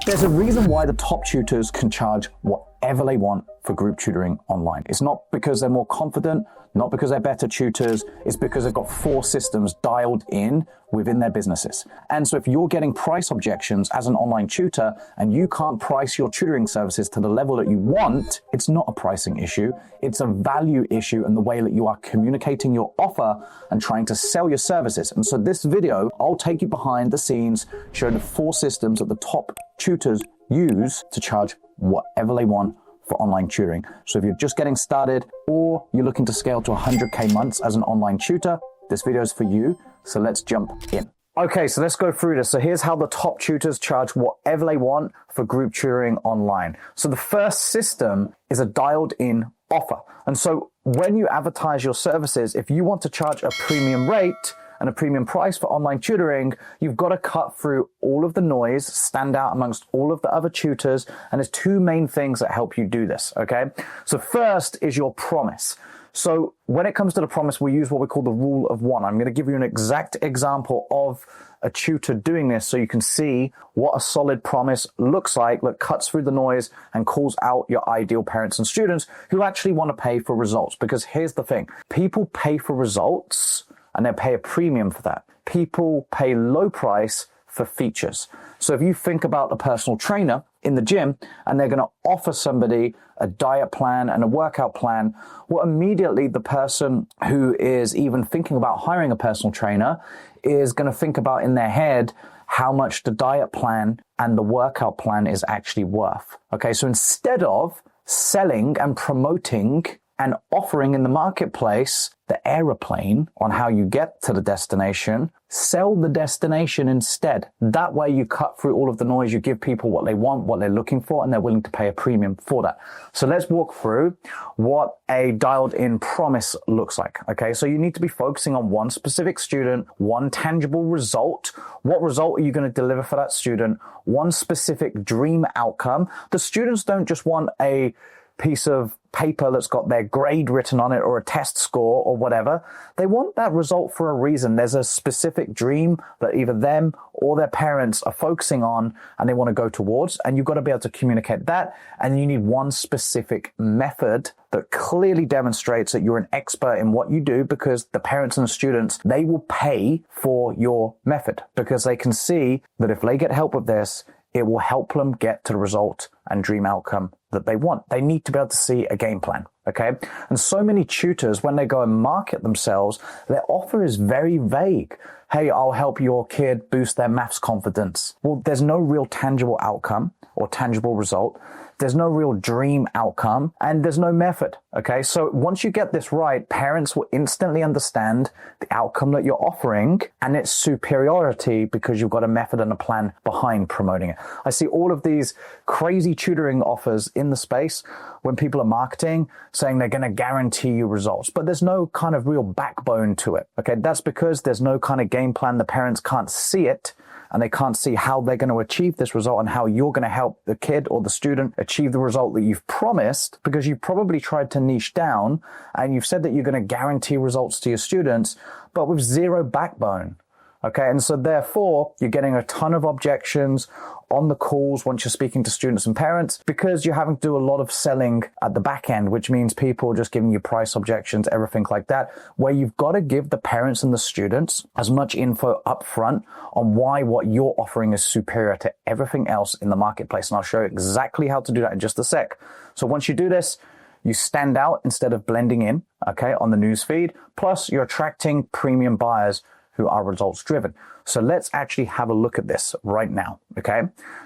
There's a reason why the top tutors can charge whatever they want for group tutoring online. It's not because they're more confident, not because they're better tutors, it's because they've got 4 systems dialed in within their businesses. And so if you're getting price objections as an online tutor and you can't price your tutoring services to the level that you want, it's not a pricing issue, it's a value issue in the way that you are communicating your offer and trying to sell your services. And so this video, I'll take you behind the scenes, show the 4 systems that the top tutors use to charge whatever they want for online tutoring. So if you're just getting started or you're looking to scale to 100K months as an online tutor, this video is for you. So let's jump in. Okay, so let's go through this. So here's how the top tutors charge whatever they want for group tutoring online. So the first system is a dialed in offer. And so when you advertise your services, if you want to charge a premium rate and a premium price for online tutoring, you've got to cut through all of the noise, stand out amongst all of the other tutors, and there's 2 main things that help you do this, okay? So first is your promise. So when it comes to the promise, we use what we call the rule of 1. I'm going to give you an exact example of a tutor doing this so you can see what a solid promise looks like that cuts through the noise and calls out your ideal parents and students who actually want to pay for results. Because here's the thing, people pay for results and they pay a premium for that. People pay low price for features. So if you think about a personal trainer in the gym and they're going to offer somebody a diet plan and a workout plan, well, immediately the person who is even thinking about hiring a personal trainer is going to think about in their head how much the diet plan and the workout plan is actually worth. Okay, so instead of selling and promoting and offering in the marketplace the aeroplane on how you get to the destination, sell the destination instead. That way you cut through all of the noise, you give people what they want, what they're looking for, and they're willing to pay a premium for that. So let's walk through what a dialed in promise looks like. Okay, so you need to be focusing on one specific student, one tangible result. What result are you going to deliver for that student? One specific dream outcome. The students don't just want a piece of paper that's got their grade written on it or a test score or whatever. They want that result for a reason. There's a specific dream that either them or their parents are focusing on and they want to go towards, and you've got to be able to communicate that. And you need one specific method that clearly demonstrates that you're an expert in what you do, because the parents and the students, they will pay for your method because they can see that if they get help with this, it will help them get to the result and dream outcome that they want. They need to be able to see a game plan, okay? And so many tutors, when they go and market themselves, their offer is very vague. Hey, I'll help your kid boost their maths confidence. Well, there's no real tangible outcome or tangible result. There's no real dream outcome, and there's no method, okay? So once you get this right, parents will instantly understand the outcome that you're offering and its superiority because you've got a method and a plan behind promoting it. I see all of these crazy tutoring offers in the space when people are marketing saying they're going to guarantee you results, but there's no kind of real backbone to it, okay? That's because there's no kind of game plan. The parents can't see it, and they can't see how they're going to achieve this result and how you're going to help the kid or the student achieve the result that you've promised, because you probably tried to niche down and you've said that you're going to guarantee results to your students, but with zero backbone. Okay, and so therefore you're getting a ton of objections on the calls once you're speaking to students and parents, because you're having to do a lot of selling at the back end, which means people just giving you price objections, everything like that, where you've got to give the parents and the students as much info up front on why what you're offering is superior to everything else in the marketplace. And I'll show you exactly how to do that in just a sec. So once you do this, you stand out instead of blending in, okay, on the news feed. Plus you're attracting premium buyers who are results driven. So let's actually have a look at this right now, okay?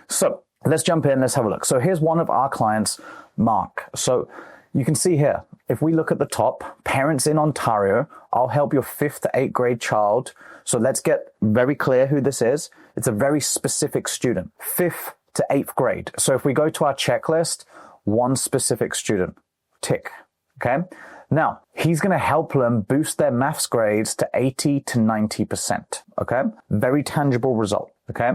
So let's jump in, let's have a look. So here's one of our clients, Mark. So you can see here, if we look at the top, parents in Ontario, I'll help your 5th to 8th grade child. So let's get very clear who this is. It's a very specific student, 5th to 8th grade. So if we go to our checklist, one specific student, tick, okay? Now, he's going to help them boost their maths grades to 80 to 90%, okay? Very tangible result, okay?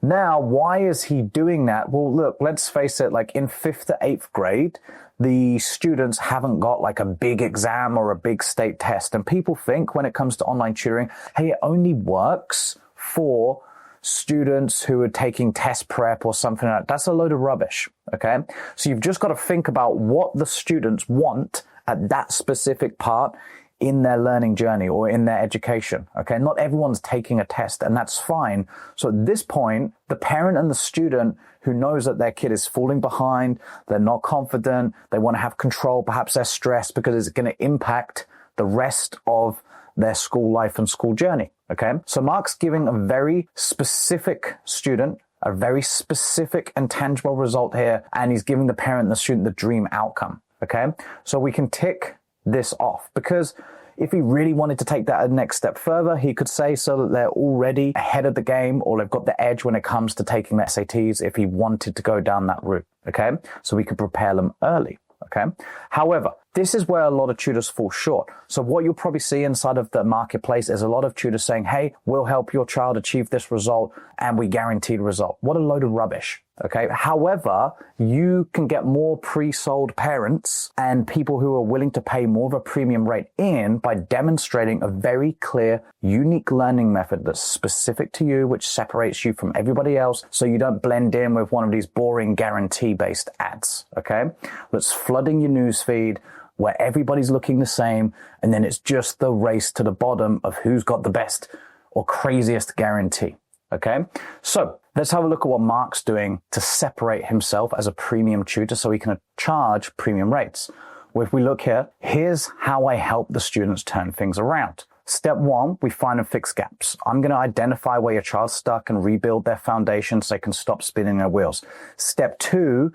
Now, why is he doing that? Well, look, let's face it, like in 5th to 8th grade, the students haven't got like a big exam or a big state test. And people think when it comes to online tutoring, hey, it only works for students who are taking test prep or something like that. That's a load of rubbish, okay? So you've just got to think about what the students want at that specific part in their learning journey or in their education, okay? Not everyone's taking a test, and that's fine. So at this point, the parent and the student who knows that their kid is falling behind, they're not confident, they want to have control, perhaps they're stressed because it's going to impact the rest of their school life and school journey, okay? So Mark's giving a very specific student a very specific and tangible result here, and he's giving the parent and the student the dream outcome, okay? So we can tick this off, because if he really wanted to take that a next step further, he could say so that they're already ahead of the game, or they've got the edge when it comes to taking the SATs if he wanted to go down that route, okay? So we could prepare them early, okay? However, this is where a lot of tutors fall short. So what you'll probably see inside of the marketplace is a lot of tutors saying, hey, we'll help your child achieve this result and we guarantee the result. What a load of rubbish. Okay. However, you can get more pre-sold parents and people who are willing to pay more of a premium rate in by demonstrating a very clear, unique learning method that's specific to you, which separates you from everybody else, so you don't blend in with one of these boring guarantee-based ads. Okay. That's flooding your newsfeed, where everybody's looking the same, and then it's just the race to the bottom of who's got the best or craziest guarantee. Okay, so let's have a look at what Mark's doing to separate himself as a premium tutor so he can charge premium rates. Well, if we look here, here's how I help the students turn things around. Step one, we find and fix gaps. I'm going to identify where your child's stuck and rebuild their foundation so they can stop spinning their wheels. Step two,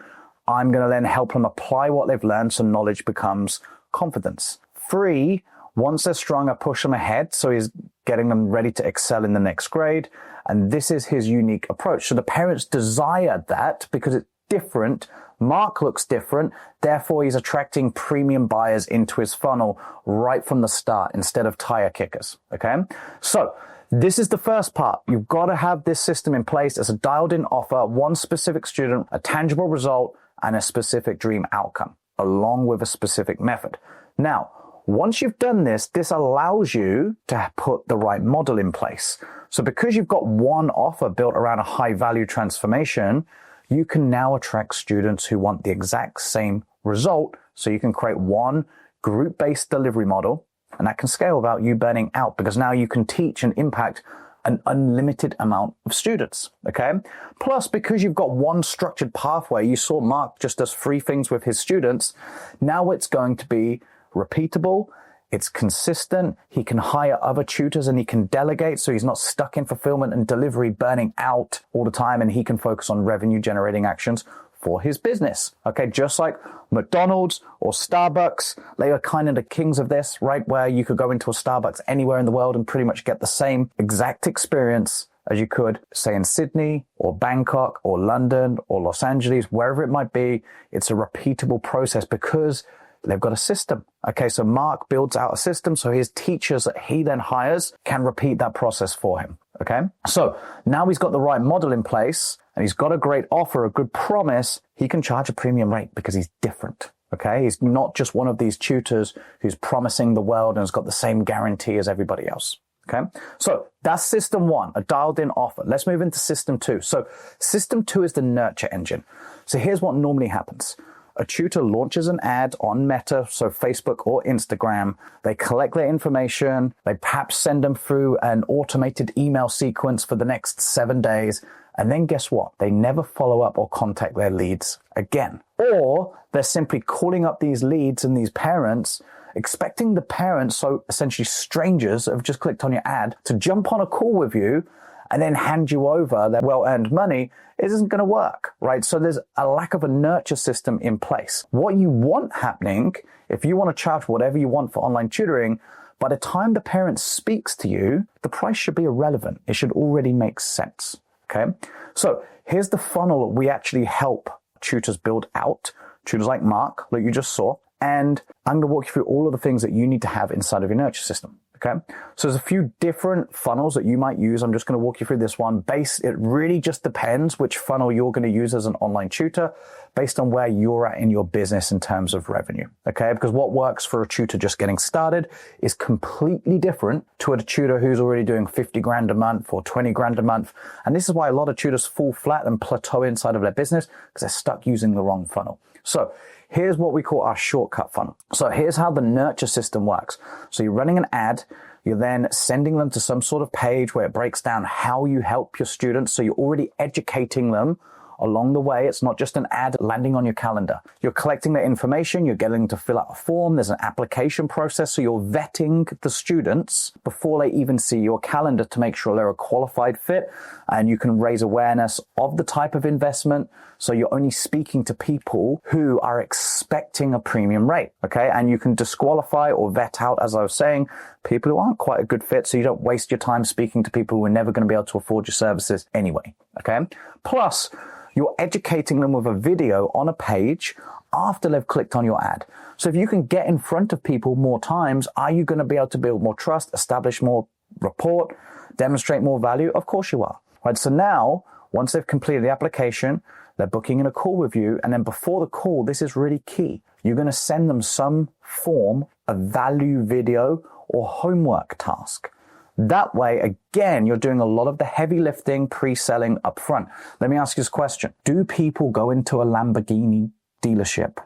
I'm going to then help them apply what they've learned so knowledge becomes confidence. Three, once they're strong, I push them ahead so he's getting them ready to excel in the next grade. And this is his unique approach. So the parents desire that because it's different. Mark looks different. Therefore, he's attracting premium buyers into his funnel right from the start instead of tire kickers. Okay. So this is the first part. You've got to have this system in place as a dialed in offer, one specific student, a tangible result, and a specific dream outcome, along with a specific method. Now, once you've done this, this allows you to put the right model in place. So because you've got one offer built around a high value transformation, you can now attract students who want the exact same result. So you can create one group-based delivery model, and that can scale without you burning out, because now you can teach and impact an unlimited amount of students, okay? Plus, because you've got one structured pathway, you saw Mark just does 3 things with his students. Now it's going to be repeatable, it's consistent, he can hire other tutors and he can delegate, so he's not stuck in fulfillment and delivery burning out all the time, and he can focus on revenue generating actions for his business. Okay, just like McDonald's or Starbucks, they are kind of the kings of this, right? Where you could go into a Starbucks anywhere in the world and pretty much get the same exact experience as you could, say, in Sydney or Bangkok or London or Los Angeles, wherever it might be. It's a repeatable process because they've got a system. Okay, so Mark builds out a system so his teachers that he then hires can repeat that process for him. Okay, so now he's got the right model in place and he's got a great offer, a good promise. He can charge a premium rate because he's different. Okay, he's not just one of these tutors who's promising the world and has got the same guarantee as everybody else. Okay, so that's system one, a dialed in offer. Let's move into system two. So system two is the nurture engine. So here's what normally happens. A tutor launches an ad on Meta, so Facebook or Instagram. They collect their information. They perhaps send them through an automated email sequence for the next 7 days. And then guess what? They never follow up or contact their leads again. Or they're simply calling up these leads and these parents, expecting the parents, so essentially strangers that have just clicked on your ad, to jump on a call with you and then hand you over their well-earned money. It isn't going to work, right? So there's a lack of a nurture system in place. What you want happening, if you want to charge whatever you want for online tutoring, by the time the parent speaks to you, the price should be irrelevant. It should already make sense, okay? So here's the funnel we actually help tutors build out, tutors like Mark, that you just saw. And I'm going to walk you through all of the things that you need to have inside of your nurture system. Okay, so there's a few different funnels that you might use. I'm just going to walk you through this one. It really just depends which funnel you're going to use as an online tutor. based on where you're at in your business in terms of revenue, okay? Because what works for a tutor just getting started is completely different to a tutor who's already doing 50 grand a month or 20 grand a month. And this is why a lot of tutors fall flat and plateau inside of their business, because they're stuck using the wrong funnel. So here's what we call our shortcut funnel. So here's how the nurture system works. So you're running an ad. You're then sending them to some sort of page where it breaks down how you help your students. So you're already educating them along the way. It's not just an ad landing on your calendar. You're collecting the information. You're getting them to fill out a form. There's an application process. So you're vetting the students before they even see your calendar to make sure they're a qualified fit, and you can raise awareness of the type of investment. So you're only speaking to people who are expecting a premium rate, okay? And you can disqualify or vet out, as I was saying, people who aren't quite a good fit, so you don't waste your time speaking to people who are never going to be able to afford your services anyway, okay? Plus, you're educating them with a video on a page after they've clicked on your ad. So if you can get in front of people more times, are you going to be able to build more trust, establish more rapport, demonstrate more value? Of course you are, right? So now, once they've completed the application, they're booking in a call with you. And then before the call, this is really key. You're going to send them some form of value video or homework task. That way, again, you're doing a lot of the heavy lifting, pre-selling up front. Let me ask you this question. Do people go into a Lamborghini dealership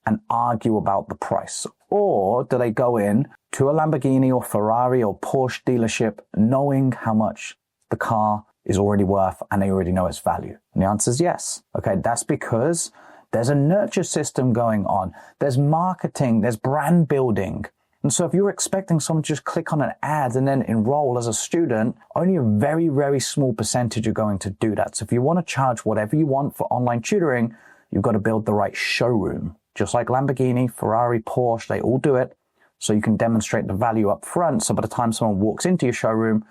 and argue about the price? Or do they go in to a Lamborghini or Ferrari or Porsche dealership knowing how much the car is already worth and they already know its value? And the answer is yes. Okay, that's because there's a nurture system going on. There's marketing, there's brand building. And so if you're expecting someone to just click on an ad and then enroll as a student, only a very, very small percentage are going to do that. So if you want to charge whatever you want for online tutoring, you've got to build the right showroom. Just like Lamborghini, Ferrari, Porsche, they all do it. So you can demonstrate the value up front. So by the time someone walks into your showroom,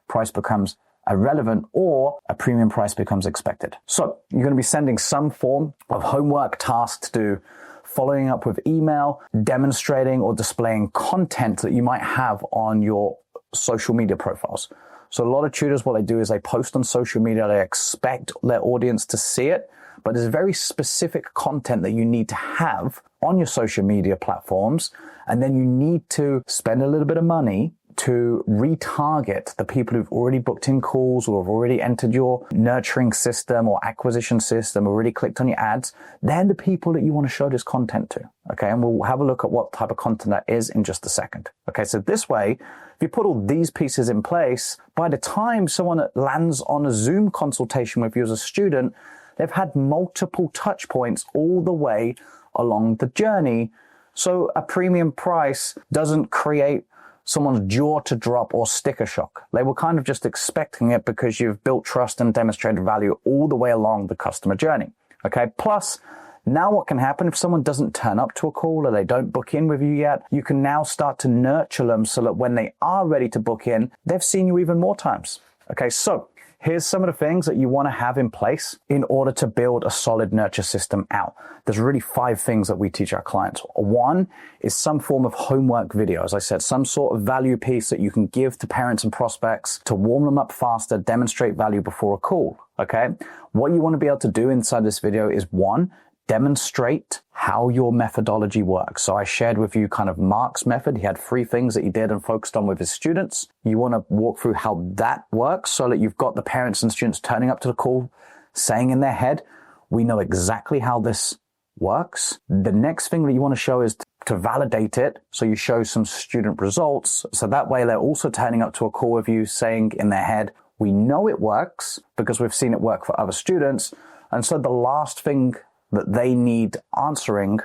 price becomes irrelevant or a premium price becomes expected. So you're going to be sending some form of homework task to do, following up with email, demonstrating or displaying content that you might have on your social media profiles. So a lot of tutors, what they do is they post on social media, they expect their audience to see it, but there's very specific content that you need to have on your social media platforms. And then you need to spend a little bit of money to retarget the people who've already booked in calls or have already entered your nurturing system or acquisition system, already clicked on your ads. They're the people that you want to show this content to. Okay. And we'll have a look at what type of content that is in just a second. Okay. So this way, if you put all these pieces in place, by the time someone lands on a Zoom consultation with you as a student, they've had multiple touch points all the way along the journey. So a premium price doesn't create someone's jaw to drop or sticker shock. They were kind of just expecting it because you've built trust and demonstrated value all the way along the customer journey. Okay. Plus, now what can happen if someone doesn't turn up to a call or they don't book in with you yet, you can now start to nurture them so that when they are ready to book in, they've seen you even more times. Okay. So here's some of the things that you want to have in place in order to build a solid nurture system out. There's really 5 things that we teach our clients. One is some form of homework video. As I said, some sort of value piece that you can give to parents and prospects to warm them up faster, demonstrate value before a call. Okay. What you want to be able to do inside this video is 1, demonstrate how your methodology works. So I shared with you kind of Mark's method. He had 3 things that he did and focused on with his students. You want to walk through how that works so that you've got the parents and students turning up to the call, saying in their head, we know exactly how this works. The next thing that you want to show is to validate it. So you show some student results. So that way they're also turning up to a call with you saying in their head, we know it works because we've seen it work for other students. And so the last thing that they need answering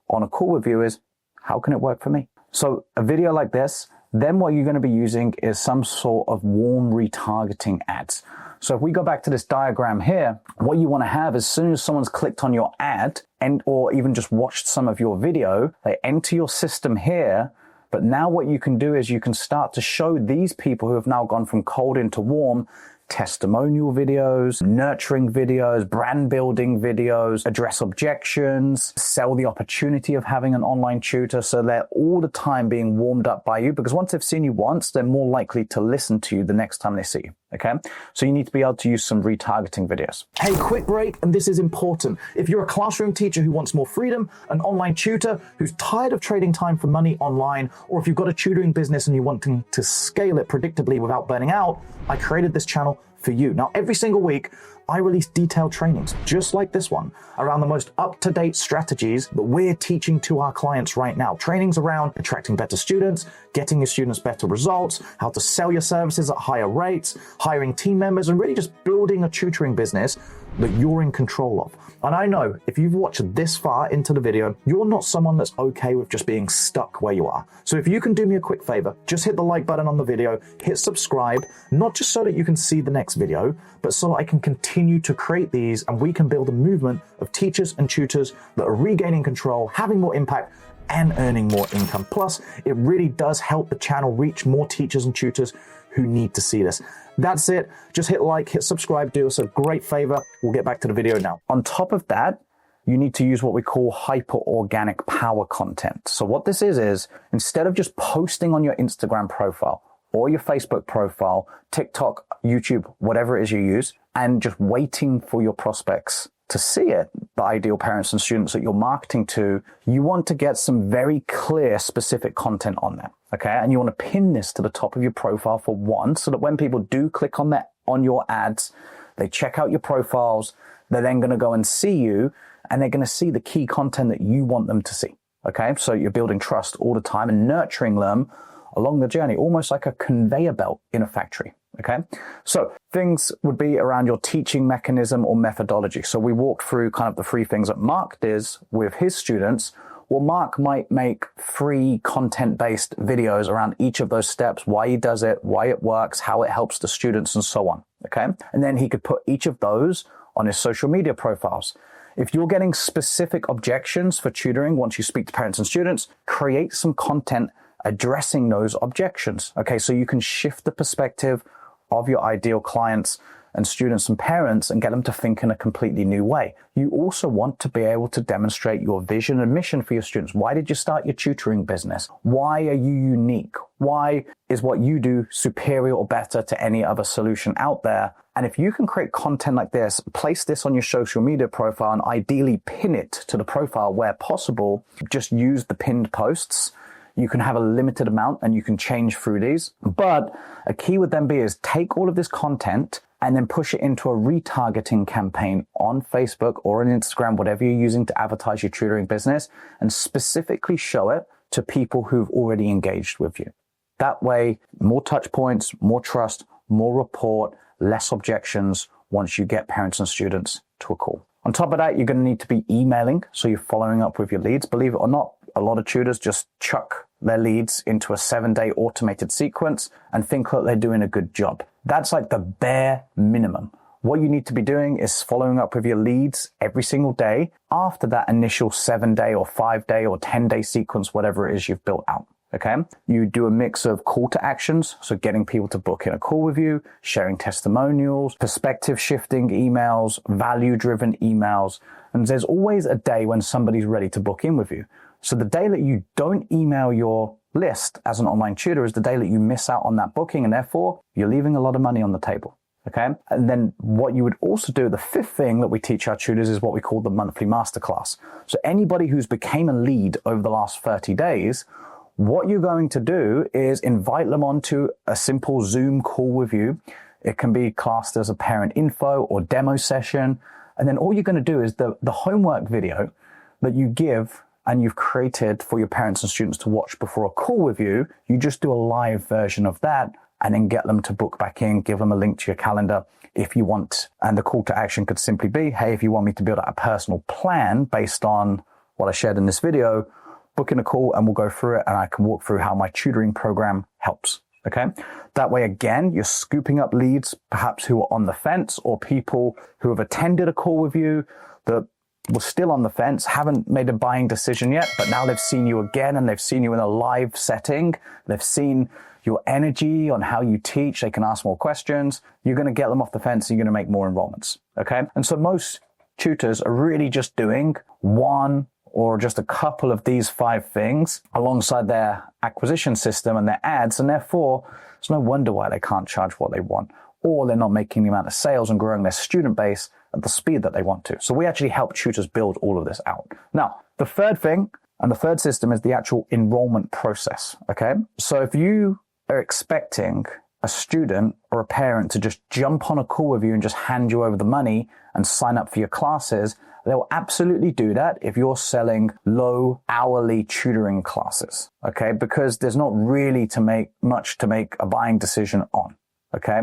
on a call with you is, how can it work for me? So a video like this, then what you're going to be using is some sort of warm retargeting ads. So if we go back to this diagram here, what you want to have as soon as someone's clicked on your ad and or even just watched some of your video, they enter your system here. But now what you can do is you can start to show these people who have now gone from cold into warm testimonial videos, nurturing videos, brand building videos, address objections, sell the opportunity of having an online tutor. So they're all the time being warmed up by you because once they've seen you once, they're more likely to listen to you the next time they see you. Okay, so you need to be able to use some retargeting videos. Hey, quick break, and this is important. If you're a classroom teacher who wants more freedom, an online tutor who's tired of trading time for money online, or if you've got a tutoring business and you're wanting to scale it predictably without burning out, I created this channel for you. Now, every single week, I release detailed trainings, just like this one, around the most up-to-date strategies that we're teaching to our clients right now. Trainings around attracting better students, getting your students better results, how to sell your services at higher rates, hiring team members, and really just building a tutoring business that you're in control of. And I know if you've watched this far into the video, you're not someone that's okay with just being stuck where you are. So if you can do me a quick favor, just hit the like button on the video, hit subscribe, not just so that you can see the next video, but so that I can continue to create these and we can build a movement of teachers and tutors that are regaining control, having more impact, and earning more income. Plus, it really does help the channel reach more teachers and tutors who need to see this. That's it. Just hit like, hit subscribe, do us a great favor. We'll get back to the video now. On top of that, you need to use what we call hyper-organic power content. So what this is instead of just posting on your Instagram profile or your Facebook profile, TikTok, YouTube, whatever it is you use, and just waiting for your prospects to see it, the ideal parents and students that you're marketing to, you want to get some very clear, specific content on there, okay? And you want to pin this to the top of your profile for one, so that when people do click on your ads, they check out your profiles, they're then going to go and see you, and they're going to see the key content that you want them to see, okay? So you're building trust all the time and nurturing them along the journey, almost like a conveyor belt in a factory. Okay, so things would be around your teaching mechanism or methodology. So we walked through kind of the 3 things that Mark does with his students. Well, Mark might make 3 content-based videos around each of those steps, why he does it, why it works, how it helps the students, and so on. Okay, and then he could put each of those on his social media profiles. If you're getting specific objections for tutoring once you speak to parents and students, create some content addressing those objections. Okay, so you can shift the perspective of your ideal clients and students and parents and get them to think in a completely new way. You also want to be able to demonstrate your vision and mission for your students. Why did you start your tutoring business? Why are you unique? Why is what you do superior or better to any other solution out there? And if you can create content like this, place this on your social media profile and ideally pin it to the profile where possible, just use the pinned posts. You can have a limited amount and you can change through these. But a key would then be is take all of this content and then push it into a retargeting campaign on Facebook or on Instagram, whatever you're using to advertise your tutoring business, and specifically show it to people who've already engaged with you. That way, more touch points, more trust, more rapport, less objections once you get parents and students to a call. On top of that, you're going to need to be emailing, so you're following up with your leads. Believe it or not, a lot of tutors just chuck their leads into a 7-day automated sequence and think that they're doing a good job. That's like the bare minimum. What you need to be doing is following up with your leads every single day after that initial 7-day or 5-day or 10-day sequence, whatever it is you've built out. Okay, you do a mix of call to actions, so getting people to book in a call with you, sharing testimonials, perspective shifting emails, value driven emails, and there's always a day when somebody's ready to book in with you. So the day that you don't email your list as an online tutor is the day that you miss out on that booking, and therefore you're leaving a lot of money on the table. Okay, and then what you would also do, the 5th thing that we teach our tutors is what we call the monthly masterclass. So anybody who's became a lead over the last 30 days, what you're going to do is invite them onto a simple Zoom call with you. It can be classed as a parent info or demo session. And then all you're going to do is the homework video that you give and you've created for your parents and students to watch before a call with you, you just do a live version of that and then get them to book back in, give them a link to your calendar if you want. And the call to action could simply be, hey, if you want me to build out a personal plan based on what I shared in this video, book in a call and we'll go through it and I can walk through how my tutoring program helps. Okay. That way, again, you're scooping up leads, perhaps who are on the fence or people who have attended a call with you that were still on the fence, haven't made a buying decision yet, but now they've seen you again and they've seen you in a live setting. They've seen your energy on how you teach. They can ask more questions. You're going to get them off the fence and you're going to make more enrollments. Okay. And so most tutors are really just doing one or just a couple of these 5 things alongside their acquisition system and their ads. And therefore, it's no wonder why they can't charge what they want. or they're not making the amount of sales and growing their student base at the speed that they want to. So we actually help tutors build all of this out. Now, the third thing and the third system is the actual enrollment process. Okay. So if you are expecting a student or a parent to just jump on a call with you and just hand you over the money and sign up for your classes, they'll absolutely do that if you're selling low hourly tutoring classes, okay? Because there's not really much to make a buying decision on, okay?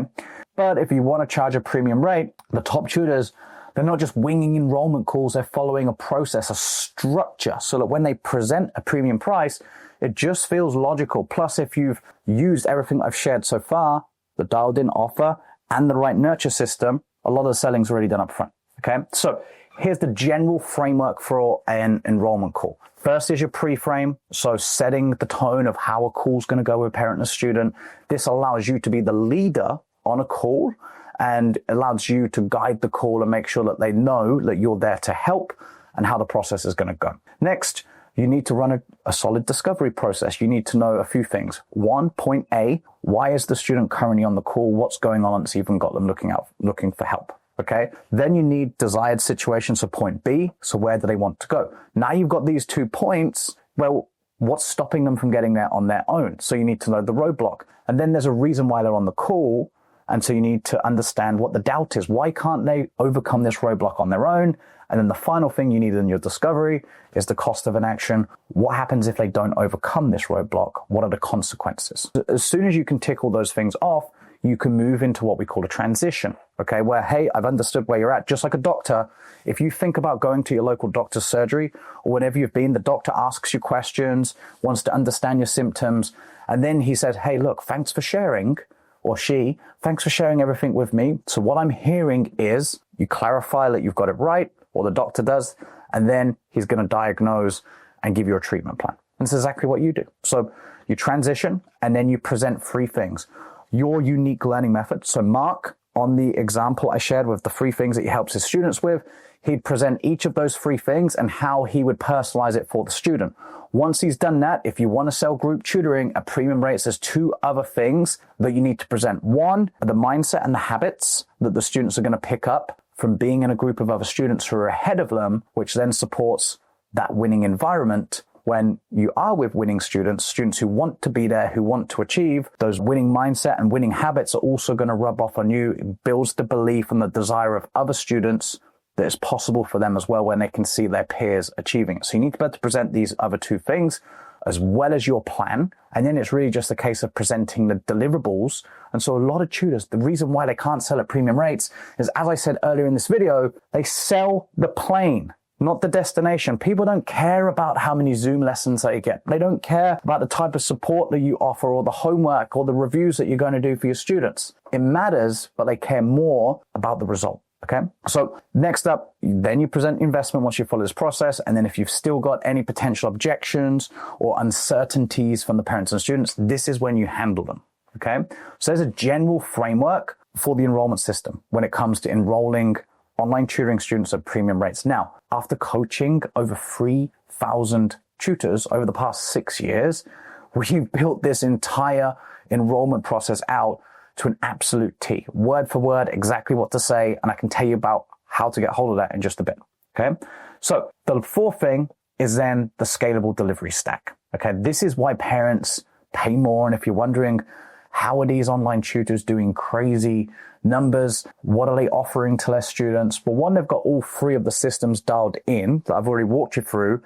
But if you want to charge a premium rate, the top tutors, they're not just winging enrollment calls, they're following a process, a structure, so that when they present a premium price, it just feels logical. Plus, if you've used everything I've shared so far, the dialed in offer and the right nurture system, a lot of the selling's already done up front, okay? So here's the general framework for an enrollment call. First is your pre-frame, so setting the tone of how a call's going to go with a parent and a student. This allows you to be the leader on a call and allows you to guide the call and make sure that they know that you're there to help and how the process is going to go. Next, you need to run a solid discovery process. You need to know a few things. One, point A, why is the student currently on the call? What's going on that's even got them looking for help? Okay. Then you need desired situation. So point B. So where do they want to go? Now you've got these 2 points. Well, what's stopping them from getting there on their own? So you need to know the roadblock. And then there's a reason why they're on the call. And so you need to understand what the doubt is. Why can't they overcome this roadblock on their own? And then the final thing you need in your discovery is the cost of an action. What happens if they don't overcome this roadblock? What are the consequences? As soon as you can tick all those things off, you can move into what we call a transition, okay? Where, hey, I've understood where you're at. Just like a doctor, if you think about going to your local doctor's surgery or whenever you've been, the doctor asks you questions, wants to understand your symptoms, and then he says, hey, look, thanks for sharing, or she, thanks for sharing everything with me. So what I'm hearing is you clarify that you've got it right, or the doctor does, and then he's going to diagnose and give you a treatment plan. And this is exactly what you do. So you transition, and then you present 3 things. Your unique learning method. So Mark, on the example I shared with the 3 things that he helps his students with, he'd present each of those 3 things and how he would personalize it for the student. Once he's done that, if you want to sell group tutoring at premium rates, there's 2 other things that you need to present. One, the mindset and the habits that the students are going to pick up from being in a group of other students who are ahead of them, which then supports that winning environment. When you are with winning students who want to be there, who want to achieve, those winning mindset and winning habits are also going to rub off on you. It builds the belief and the desire of other students that it's possible for them as well when they can see their peers achieving it. So you need to be able to present these other 2 things as well as your plan. And then it's really just a case of presenting the deliverables. And so a lot of tutors, the reason why they can't sell at premium rates is, as I said earlier in this video, they sell the plane, not the destination. People don't care about how many Zoom lessons they get. They don't care about the type of support that you offer or the homework or the reviews that you're going to do for your students. It matters, but they care more about the result. Okay. So next up, then you present investment once you follow this process. And then if you've still got any potential objections or uncertainties from the parents and students, this is when you handle them. Okay. So there's a general framework for the enrollment system when it comes to enrolling online tutoring students at premium rates. Now, after coaching over 3,000 tutors over the past 6 years, we've built this entire enrollment process out to an absolute T, word for word, exactly what to say. And I can tell you about how to get hold of that in just a bit. Okay. So the 4th thing is then the scalable delivery stack. Okay. This is why parents pay more. And if you're wondering, how are these online tutors doing crazy numbers? What are they offering to their students? Well, one, they've got all 3 of the systems dialed in that I've already walked you through.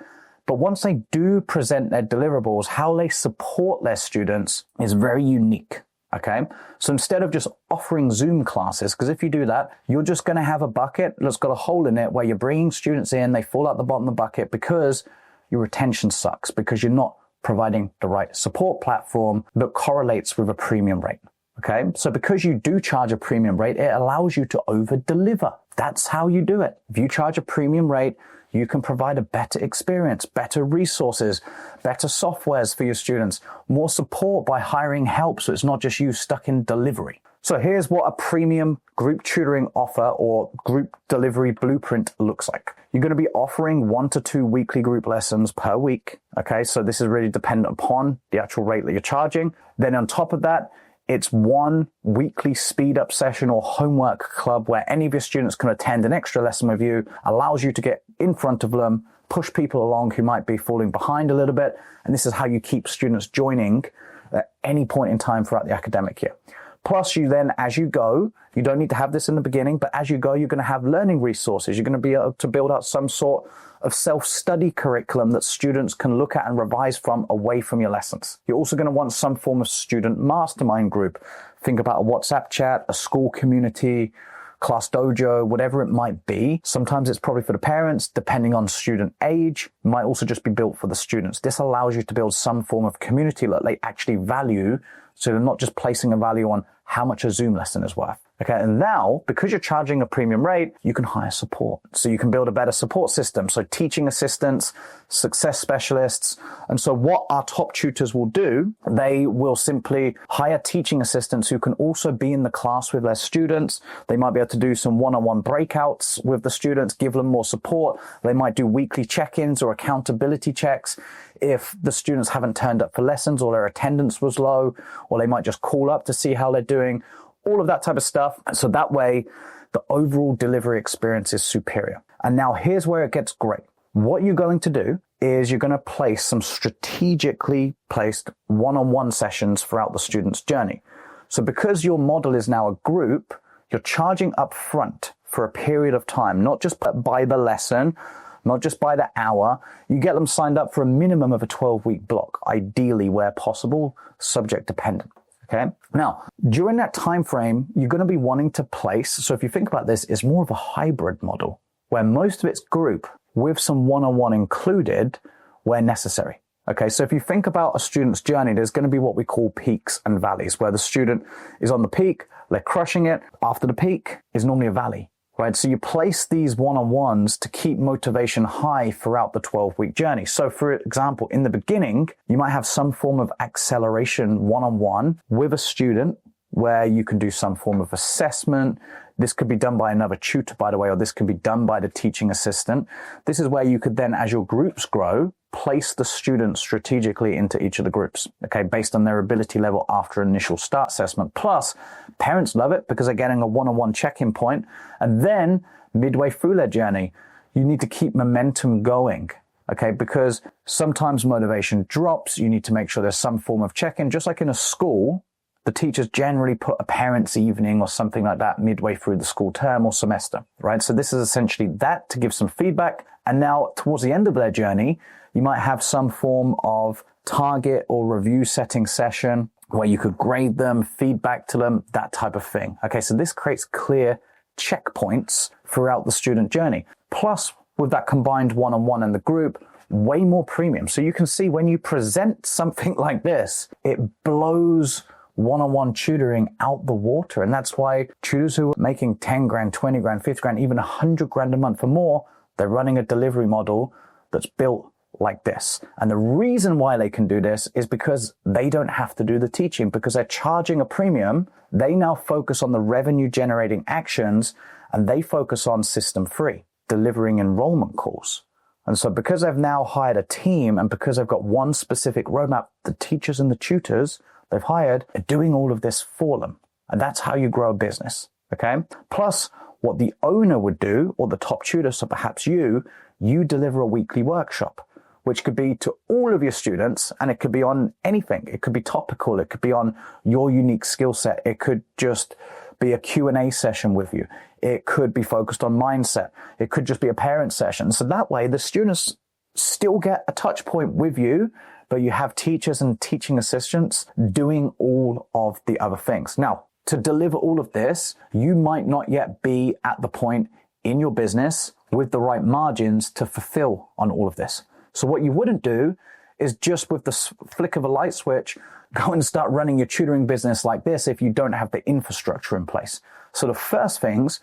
But once they do present their deliverables, how they support their students is very unique. Okay. So instead of just offering Zoom classes, because if you do that, you're just going to have a bucket that's got a hole in it where you're bringing students in, they fall out the bottom of the bucket because your retention sucks, because you're not providing the right support platform that correlates with a premium rate. Okay. So because you do charge a premium rate, it allows you to over deliver. That's how you do it. If you charge a premium rate, you can provide a better experience, better resources, better softwares for your students, more support by hiring help. So it's not just you stuck in delivery. So here's what a premium group tutoring offer or group delivery blueprint looks like. You're going to be offering 1 to 2 weekly group lessons per week. Okay. So this is really dependent upon the actual rate that you're charging. Then on top of that, It's one weekly speed up session or homework club where any of your students can attend an extra lesson with you, allows you to get in front of them, push people along who might be falling behind a little bit. And this is how you keep students joining at any point in time throughout the academic year. Plus, you then, as you go, you don't need to have this in the beginning, but as you go, you're going to have learning resources. You're going to be able to build out some sort of self-study curriculum that students can look at and revise from away from your lessons. You're also going to want some form of student mastermind group. Think about a WhatsApp chat, a school community, class dojo, whatever it might be. Sometimes it's probably for the parents, depending on student age. It might also just be built for the students. This allows you to build some form of community that they actually value, so they're not just placing a value on how much a Zoom lesson is worth. Okay, and now, because you're charging a premium rate, you can hire support. So you can build a better support system. So teaching assistants, success specialists. And so what our top tutors will do, they will simply hire teaching assistants who can also be in the class with their students. They might be able to do some one-on-one breakouts with the students, give them more support. They might do weekly check-ins or accountability checks if the students haven't turned up for lessons or their attendance was low, or they might just call up to see how they're doing. All of that type of stuff. So that way, the overall delivery experience is superior. And now here's where it gets great. What you're going to do is you're going to place some strategically placed one-on-one sessions throughout the student's journey. So because your model is now a group, you're charging up front for a period of time, not just by the lesson, not just by the hour. You get them signed up for a minimum of a 12-week block, ideally where possible, subject dependent. Okay. Now, during that time frame, you're going to be wanting to place. So if you think about this, it's more of a hybrid model where most of it's group with some one-on-one included where necessary. Okay. So if you think about a student's journey, there's going to be what we call peaks and valleys, where the student is on the peak, they're crushing it. After the peak is normally a valley. Right? So you place these one-on-ones to keep motivation high throughout the 12-week journey. So for example, in the beginning, you might have some form of acceleration one-on-one with a student where you can do some form of assessment. This could be done by another tutor, by the way, or this can be done by the teaching assistant. This is where you could then, as your groups grow, place the students strategically into each of the groups, okay, based on their ability level after initial start assessment. Plus, parents love it because they're getting a one-on-one check-in point. And then midway through their journey, you need to keep momentum going, okay, because sometimes motivation drops. You need to make sure there's some form of check-in. Just like in a school, the teachers generally put a parents' evening or something like that midway through the school term or semester, right? So this is essentially that to give some feedback. And now towards the end of their journey, you might have some form of target or review setting session where you could grade them, feedback to them, that type of thing. Okay, so this creates clear checkpoints throughout the student journey. Plus, with that combined one-on-one and the group, way more premium. So you can see when you present something like this, it blows one-on-one tutoring out the water. And that's why tutors who are making 10 grand, 20 grand, 50 grand, even 100 grand a month or more, they're running a delivery model that's built like this. And the reason why they can do this is because they don't have to do the teaching, because they're charging a premium. They now focus on the revenue generating actions, and they focus on system 3, delivering enrollment calls. And so because they've now hired a team and because they've got one specific roadmap, the teachers and the tutors they've hired are doing all of this for them. And that's how you grow a business. Okay. Plus what the owner would do, or the top tutor, so perhaps you deliver a weekly workshop, which could be to all of your students, and it could be on anything. It could be topical. It could be on your unique skill set. It could just be a Q&A session with you. It could be focused on mindset. It could just be a parent session. So that way the students still get a touch point with you, but you have teachers and teaching assistants doing all of the other things. Now, to deliver all of this, you might not yet be at the point in your business with the right margins to fulfill on all of this. So what you wouldn't do is just with the flick of a light switch, go and start running your tutoring business like this if you don't have the infrastructure in place. So the first things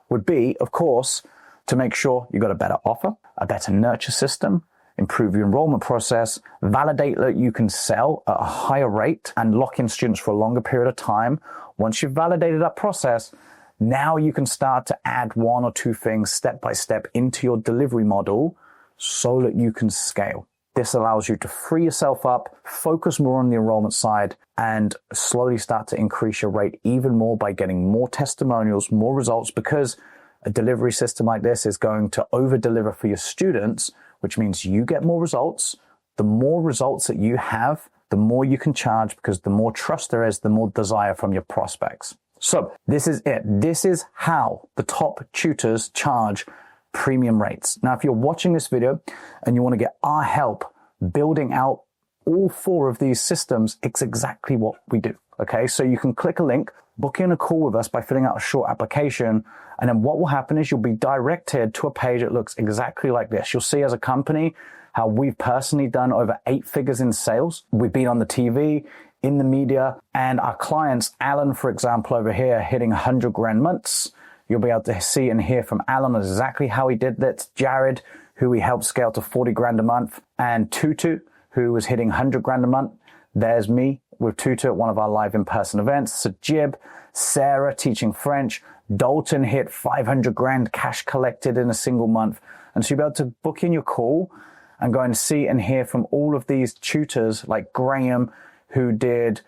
would be, of course, to make sure you got a better offer, a better nurture system, improve your enrollment process, validate that you can sell at a higher rate and lock in students for a longer period of time. Once you've validated that process, now you can start to add one or two things step by step into your delivery model so that you can scale. This allows you to free yourself up, focus more on the enrollment side, and slowly start to increase your rate even more by getting more testimonials, more results, because a delivery system like this is going to over-deliver for your students, which means you get more results. The more results that you have, the more you can charge, because the more trust there is, the more desire from your prospects. So this is it. This is how the top tutors charge premium rates. Now, if you're watching this video and you want to get our help building out all 4 of these systems, it's exactly what we do. Okay, so you can click a link, book in a call with us by filling out a short application, and then what will happen is you'll be directed to a page that looks exactly like this. You'll see as a company how we've personally done over 8 figures in sales. We've been on the TV, in the media, and our clients, Alan, for example, over here, hitting 100 grand months. You'll be able to see and hear from Alan exactly how he did that. Jared, who we helped scale to 40 grand a month, and Tutu, who was hitting 100 grand a month. There's me with Tutu at one of our live in-person events. Sajib, Sarah teaching French. Dalton hit 500 grand cash collected in a single month. And so you'll be able to book in your call and go and see and hear from all of these tutors like Graham, who did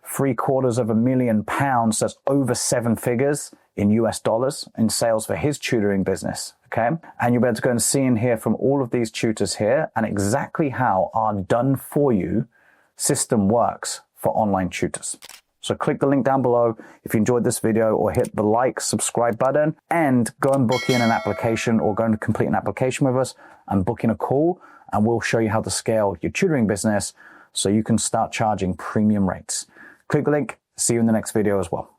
£750,000. That's over 7 figures in US dollars in sales for his tutoring business. Okay. And you'll be able to go and see and hear from all of these tutors here and exactly how our done for you system works for online tutors. So click the link down below if you enjoyed this video, or hit the like, subscribe button, and go and book in an application, or go and complete an application with us and book in a call, and we'll show you how to scale your tutoring business so you can start charging premium rates. Click the link. See you in the next video as well.